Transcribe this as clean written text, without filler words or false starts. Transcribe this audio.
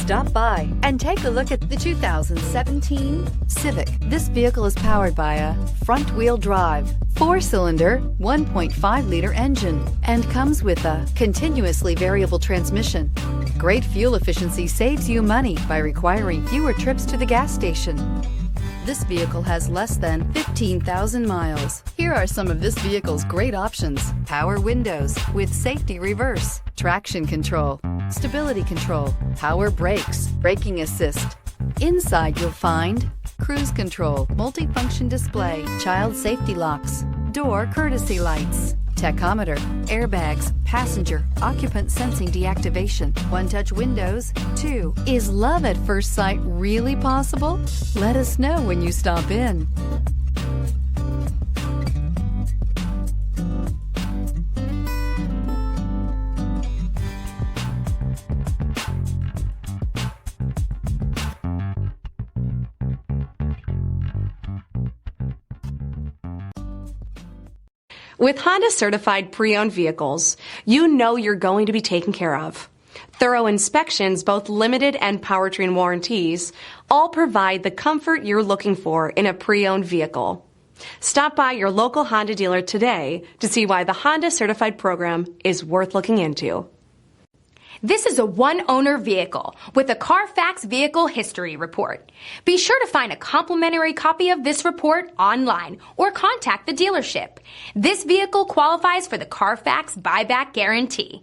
Stop by and take a look at the 2017 Civic. This vehicle is powered by a front-wheel drive, 4-cylinder, 1.5-liter engine, and comes with a continuously variable transmission. Great fuel efficiency saves you money by requiring fewer trips to the gas station. This vehicle has less than 15,000 miles. Here are some of this vehicle's great options: power windows with safety reverse, traction control, stability control, power brakes, braking assist. Inside you'll find cruise control, multifunction display, child safety locks, door courtesy lights, tachometer, airbags, passenger, occupant sensing deactivation, one-touch windows. 2. Is love at first sight really possible? Let us know when you stop in. With Honda certified pre-owned vehicles, you know you're going to be taken care of. Thorough inspections, both limited and powertrain warranties, all provide the comfort you're looking for in a pre-owned vehicle. Stop by your local Honda dealer today to see why the Honda certified program is worth looking into. This is a one-owner vehicle with a Carfax Vehicle History Report. Be sure to find a complimentary copy of this report online or contact the dealership. This vehicle qualifies for the Carfax Buyback Guarantee.